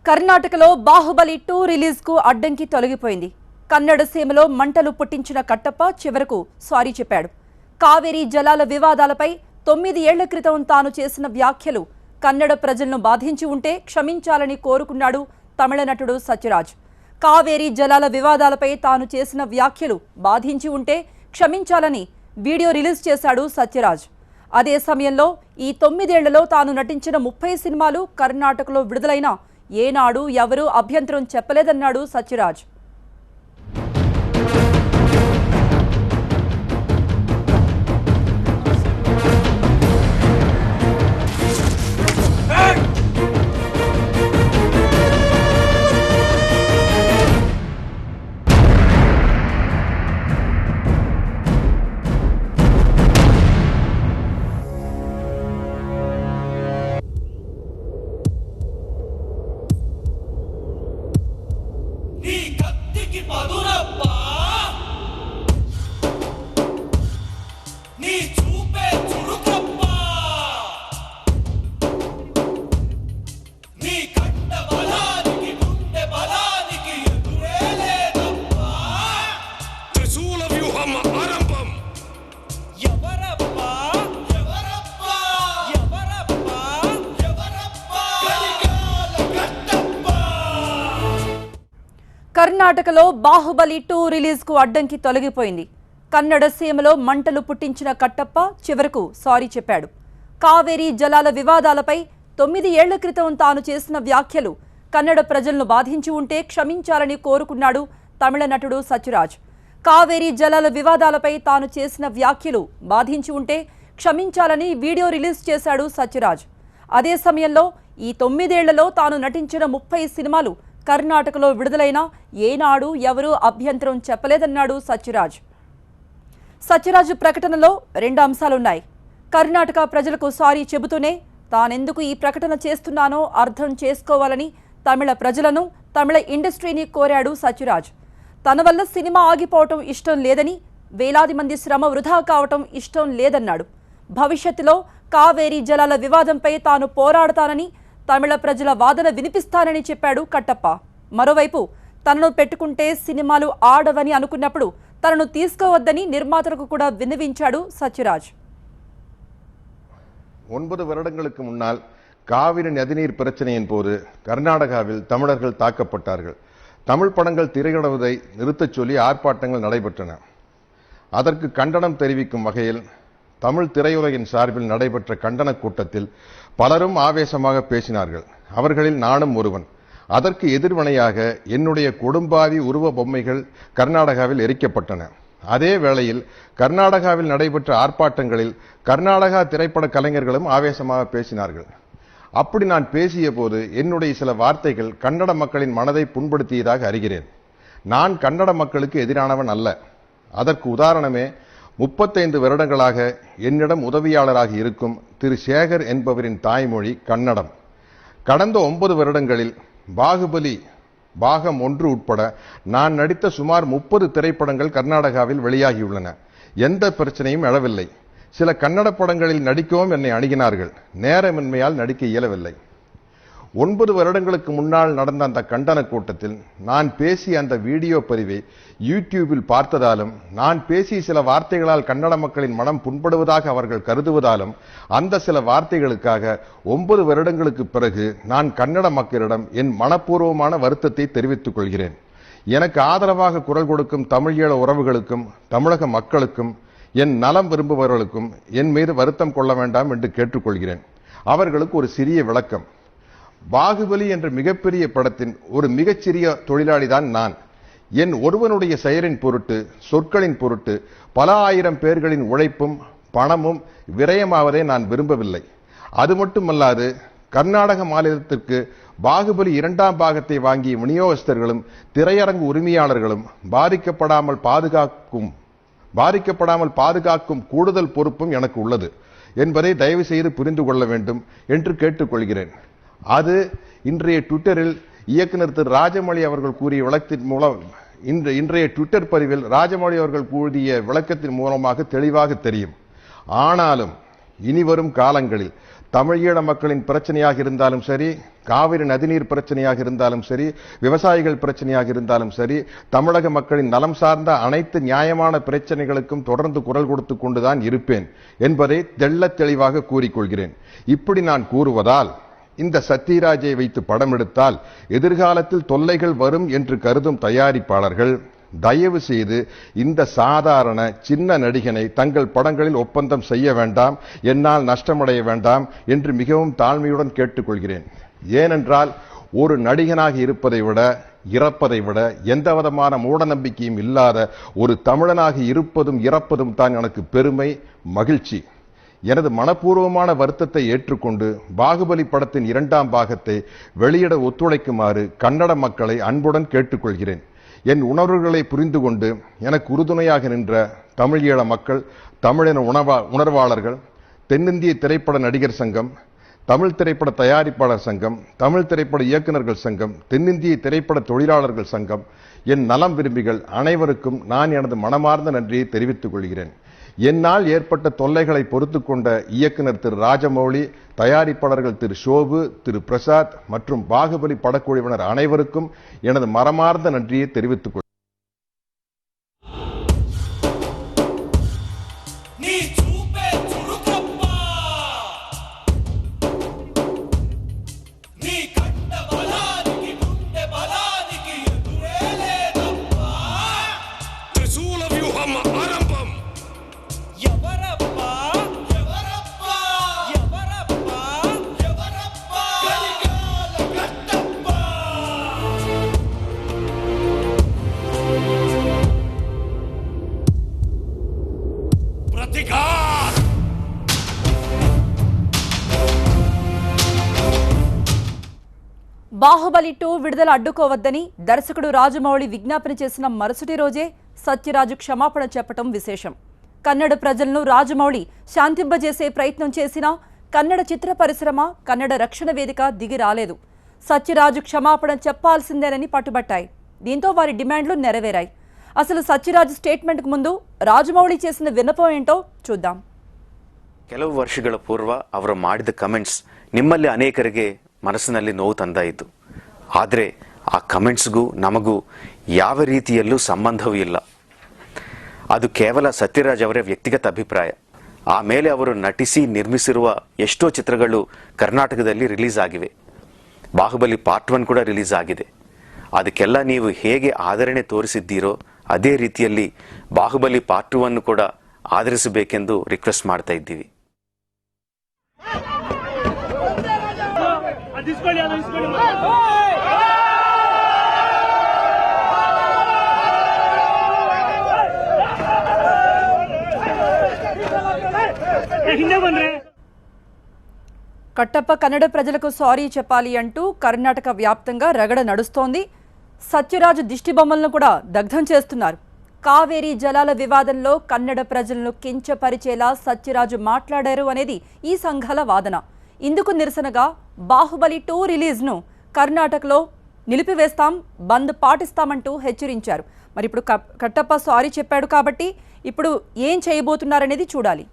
కర్ణాటకలో బాహుబలి 2 రిలీజ్ కు అడ్డంకి తొలగిపోయింది. కన్నడ సీమలో మంటలు పుట్టించిన కట్టప్ప చివరకు సారీ చెప్పాడు. కావేరీ జలాల వివాదాలపై 9 ఏళ్ల క్రితం తాను చేసిన వ్యాఖ్యలు కన్నడ ప్రజలను బాధించి ఉంటే క్షమించాలని కోరుకున్నాడు తమిళ నటుడు సత్యరాజ్. కావేరీ జలాల వివాదాలపై తాను చేసిన వ్యాఖ్యలు బాధించి ఉంటే క్షమించాలని వీడియో రిలీజ్ చేశాడు సత్యరాజ్. అదే సమయంలో ఈ 9 ఏళ్లలో తాను నటించిన 30 సినిమాలు కర్ణాటకలో విడుదలైన ఏనాడు ఎవరూ అభ్యంతరం చెప్పలేదన్నాడు సత్యరాజ్. కర్ణాటకలో బాహుబలి 2 రిలీజ్ కు అడ్డంకి తొలగిపోయింది. కన్నడ సీమలో మంటలు పుట్టించిన కట్టప్ప చివరకు సారీ చెప్పాడు. కావేరీ జలాల వివాదాలపై 9 ఏళ్ల క్రితం తాను చేసిన వ్యాఖ్యలు కన్నడ ప్రజలను బాధించి ఉంటే క్షమించాలని కోరుకున్నాడు తమిళ నటుడు సత్యరాజ్. కావేరీ జలాల వివాదాలపై తాను చేసిన వ్యాఖ్యలు బాధించి ఉంటే క్షమించాలని వీడియో రిలీజ్ చేశాడు సత్యరాజ్. అదే సమయంలో ఈ 9 ఏళ్లలో తాను నటించిన 30 సినిమాలు కర్ణాటకలో విడుదలైన ఏనాడు ఎవరూ అభ్యంతరం చెప్పలేదన్నాడు సత్యరాజ్. సత్యరాజ్ ప్రకటనలో 2 అంశాలున్నాయి. కర్ణాటక ప్రజలకు సారీ చెబుతూనే తానెందుకు ఈ ప్రకటన చేస్తున్నానో అర్థం చేసుకోవాలని తమిళ ప్రజలను, తమిళ ఇండస్ట్రీని కోరాడు సత్యరాజ్. తన వల్ల సినిమా ఆగిపోవటం ఇష్టం లేదని, వేలాది మంది శ్రమ వృధా కావటం ఇష్టం లేదన్నాడు. భవిష్యత్తులో కావేరీ జలాల వివాదంపై తాను పోరాడతానని, తమిళ ప్రజల వాదన వినిపిస్తానని చెప్పాడు కట్టప్ప. మరోవైపు తనను పెట్టుకుంటే సినిమాలు ఆడవని అనుకున్నప్పుడు తనను తీసుకోవద్దని నిర్మాతలకు కూడా విన్నవించాడు సత్యరాజ్. 9 வருடங்களுக்கு முன்னால் காவிரி நதிநீர் பிரச்சனையின் போது கர்நாடகாவில் தமிழர்கள் தாக்கப்பட்டார்கள். தமிழ் படங்கள் திரையிடுவதை நிறுத்தச் சொல்லி ஆர்ப்பாட்டங்கள் நடைபெற்றன. அதற்கு கண்டனம் தெரிவிக்கும் வகையில் தமிழ் திரையுலகின் சார்பில் நடைபெற்ற கண்டன கூட்டத்தில் பலரும் ஆவேசமாக பேசினார்கள். அவர்களில் நானும் ஒருவன். அதற்கு எதிர்வினையாக என்னுடைய கொடும்பாவி உருவ பொம்மைகள் கர்நாடகாவில் எரிக்கப்பட்டன. அதே வேளையில் கர்நாடகாவில் நடைபெற்ற ஆர்ப்பாட்டங்களில் கர்நாடகா திரைப்பட கலைஞர்களும் ஆவேசமாக பேசினார்கள். அப்படி நான் பேசிய போது என்னுடைய சில வார்த்தைகள் கன்னட மக்களின் மனதை புண்படுத்தியதாக அறிகிறேன். நான் கன்னட மக்களுக்கு எதிரானவன் அல்ல. அதற்கு உதாரணமே 35 வருடங்களாக என்னிடம் உதவியாளராக இருக்கும் திரு சேகர் என்பவரின் தாய்மொழி கன்னடம். கடந்த 9 வருடங்களில் பாகுபலி பாகம் 1 உட்பட நான் நடித்த சுமார் 30 திரைப்படங்கள் கர்நாடகாவில் வெளியாகியுள்ளன. எந்த பிரச்சனையும் எழவில்லை. சில கன்னட படங்களில் நடிக்கவும் என்னை அணுகினார்கள். நேரமின்மையால் நடிக்க இயலவில்லை. 9 வருடங்களுக்கு முன்னால் நடந்த அந்த கண்டன கூட்டத்தில் நான் பேசிய அந்த வீடியோ பதிவை யூடியூபில் பார்த்ததாலும், நான் பேசிய சில வார்த்தைகளால் கன்னட மக்களின் மனம் புண்படுவதாக அவர்கள் கருதுவதாலும், அந்த சில வார்த்தைகளுக்காக 9 வருடங்களுக்கு பிறகு நான் கன்னட மக்களிடம் என் மனப்பூர்வமான வருத்தத்தை தெரிவித்துக் கொள்கிறேன். எனக்கு ஆதரவாக குரல் கொடுக்கும் தமிழீழ உறவுகளுக்கும், தமிழக மக்களுக்கும், என் நலம் விரும்புபவர்களுக்கும் என் மீது வருத்தம் கொள்ள வேண்டாம் என்று கேட்டுக்கொள்கிறேன். அவர்களுக்கு ஒரு சிறிய விளக்கம். பாகுபலி என்ற மிகப்பெரிய படத்தின் ஒரு மிகச்சிறிய தொழிலாளிதான் நான். என் ஒருவனுடைய செயலின் பொருட்டு, சொற்களின் பொருட்டு பல ஆயிரம் பேர்களின் உழைப்பும் பணமும் விரயமாவதை நான் விரும்பவில்லை. அது மட்டுமல்லாது கர்நாடக மாநிலத்திற்கு பாகுபலி 2ஆம் பாகத்தை வாங்கிய விநியோகஸ்தர்களும் திரையரங்கு உரிமையாளர்களும் பாதிக்கப்படாமல் பாதுகாக்கும் கூடுதல் பொறுப்பும் எனக்கு உள்ளது என்பதை தயவு செய்து புரிந்து கொள்ள வேண்டும் என்று கேட்டுக்கொள்கிறேன். அது இன்றைய ட்விட்டரில் இயக்குனர் திரு ராஜமௌழி அவர்கள் கூறிய விளக்கத்தின் மூலம், இன்றைய ட்விட்டர் பதிவில் ராஜமௌழி அவர்கள் கூறிய விளக்கத்தின் மூலமாக தெளிவாக தெரியும். ஆனாலும் இனிவரும் காலங்களில் தமிழீழ மக்களின் பிரச்சனையாக இருந்தாலும் சரி, காவிரி நதிநீர் பிரச்சனையாக இருந்தாலும் சரி, விவசாயிகள் பிரச்சனையாக இருந்தாலும் சரி, தமிழக மக்களின் நலம் சார்ந்த அனைத்து நியாயமான பிரச்சனைகளுக்கும் தொடர்ந்து குரல் கொடுத்து கொண்டுதான் இருப்பேன் என்பதை தெள்ளத் தெளிவாக கூறிக்கொள்கிறேன். இப்படி நான் கூறுவதால் இந்த சத்யராஜை வைத்து படம் எடுத்தால் எதிர்காலத்தில் தொல்லைகள் வரும் என்று கருதும் தயாரிப்பாளர்கள் தயவு செய்து இந்த சாதாரண சின்ன நடிகனை தங்கள் படங்களில் ஒப்பந்தம் செய்ய வேண்டாம், என்னால் நஷ்டமடைய வேண்டாம் என்று மிகவும் தாழ்மையுடன் கேட்டுக்கொள்கிறேன். ஏனென்றால் ஒரு நடிகனாக இருப்பதை விட, இறப்பதை விட எந்த விதமான மூட நம்பிக்கையும் இல்லாத ஒரு தமிழனாக இருப்பதும் இறப்பதும் தான் எனக்கு பெருமை, மகிழ்ச்சி. எனது மனப்பூர்வமான வருத்தத்தை ஏற்றுக்கொண்டு பாகுபலி படத்தின் 2ஆம் பாகத்தை வெளியிட ஒத்துழைக்குமாறு கன்னட மக்களை அன்புடன் கேட்டுக்கொள்கிறேன். என் உணர்வுகளை புரிந்து கொண்டு எனக்கு உறுதுணையாக நின்ற தமிழீழ மக்கள், தமிழின உணர்வாளர்கள், தென்னிந்திய திரைப்பட நடிகர் சங்கம், தமிழ் திரைப்பட தயாரிப்பாளர் சங்கம், தமிழ் திரைப்பட இயக்குநர்கள் சங்கம், தென்னிந்திய திரைப்பட தொழிலாளர்கள் சங்கம், என் நலம் விரும்பிகள் அனைவருக்கும் நான் எனது மனமார்ந்த நன்றியை தெரிவித்துக் கொள்கிறேன். என்னால் ஏற்பட்ட தொல்லைகளை பொறுத்து கொண்ட இயக்குனர் திரு ராஜமௌலி, தயாரிப்பாளர்கள் திரு ஷோபு, திரு பிரசாத் மற்றும் பாகுபலி படக்குழுவினர் அனைவருக்கும் எனது மனமார்ந்த நன்றியை தெரிவித்துக் கொள்கிறேன். బాహుబలి 2 విడుదల అడ్డుకోవద్దని దర్శకుడు రాజమౌళి విజ్ఞాపన చేసిన మరుసటి రోజే సత్యరాజు క్షమాపణ చెప్పడం విశేషం. కన్నడ ప్రజలను రాజమౌళి శాంతింపజేసే ప్రయత్నం చేసినా కన్నడ చిత్ర పరిశ్రమ, కన్నడ రక్షణ వేదిక దిగి రాలేదు. సత్యరాజు క్షమాపణ చెప్పాల్సిందేనని పట్టుబట్టాయి. దీంతో వారి డిమాండ్లు నెరవేరాయి. అసలు సత్యరాజు స్టేట్మెంట్కు ముందు రాజమౌళి చేసిన విన్నపం ఏంటో చూద్దాం. ಕೆಲವು ವರ್ಷಗಳ ಪೂರ್ವ ಅವರು ಮಾಡಿದ ಕಮೆಂಟ್ಸ್ ನಿಮ್ಮಲ್ಲಿ ಅನೇಕರಿಗೆ ಮನಸ್ಸಿನಲ್ಲಿ ನೋವು ತಂದಾಯಿತು. ಆದರೆ ಆ ಕಮೆಂಟ್ಸ್ಗೂ ನಮಗೂ ಯಾವ ರೀತಿಯಲ್ಲೂ ಸಂಬಂಧವೂ ಇಲ್ಲ. ಅದು ಕೇವಲ ಸತ್ಯರಾಜ್ ಅವರ ವ್ಯಕ್ತಿಗತ ಅಭಿಪ್ರಾಯ. ಆಮೇಲೆ ಅವರು ನಟಿಸಿ ನಿರ್ಮಿಸಿರುವ ಎಷ್ಟೋ ಚಿತ್ರಗಳು ಕರ್ನಾಟಕದಲ್ಲಿ ರಿಲೀಸ್ ಆಗಿವೆ. ಬಾಹುಬಲಿ ಪಾರ್ಟ್ 1 ಕೂಡ ರಿಲೀಸ್ ಆಗಿದೆ. ಅದಕ್ಕೆಲ್ಲ ನೀವು ಹೇಗೆ ಆದರಣೆ ತೋರಿಸಿದ್ದೀರೋ ಅದೇ ರೀತಿಯಲ್ಲಿ ಬಾಹುಬಲಿ ಪಾರ್ಟ್ 2 ಅನ್ನು ಕೂಡ ಆದರಿಸಬೇಕೆಂದು ರಿಕ್ವೆಸ್ಟ್ ಮಾಡ್ತಾ ಇದ್ದೀವಿ. కట్టప్ప కన్నడ ప్రజలకు సారీ చెప్పాలి అంటూ కర్ణాటక వ్యాప్తంగా రగడ నడుస్తోంది. సత్యరాజు దిష్టిబొమ్మలను కూడా దగ్ధం చేస్తున్నారు. కావేరీ జలాల వివాదంలో కన్నడ ప్రజలను కించపరిచేలా సత్యరాజు మాట్లాడారు అనేది ఈ సంఘాల వాదన. ఇందుకు నిరసనగా బాహుబలి 2 రిలీజ్ను కర్ణాటకలో నిలిపివేస్తాం, బంద్ పాటిస్తామంటూ హెచ్చరించారు. మరి ఇప్పుడు కట్టప్ప సారీ చెప్పాడు కాబట్టి ఇప్పుడు ఏం చేయబోతున్నారనేది చూడాలి.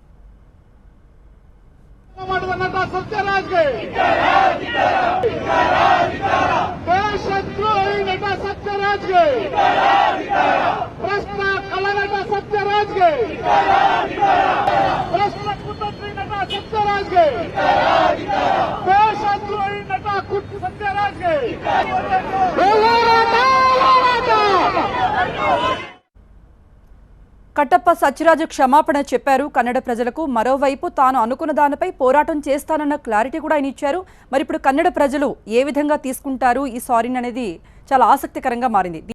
కట్టప్ప సత్యరాజు క్షమాపణ చెప్పారు కన్నడ ప్రజలకు. మరోవైపు తాను అనుకున్న దానిపై పోరాటం చేస్తానన్న క్లారిటీ కూడా ఆయన ఇచ్చారు. మరి ఇప్పుడు కన్నడ ప్రజలు ఏ విధంగా తీసుకుంటారు ఈ సారీని అనేది చాలా ఆసక్తికరంగా మారింది.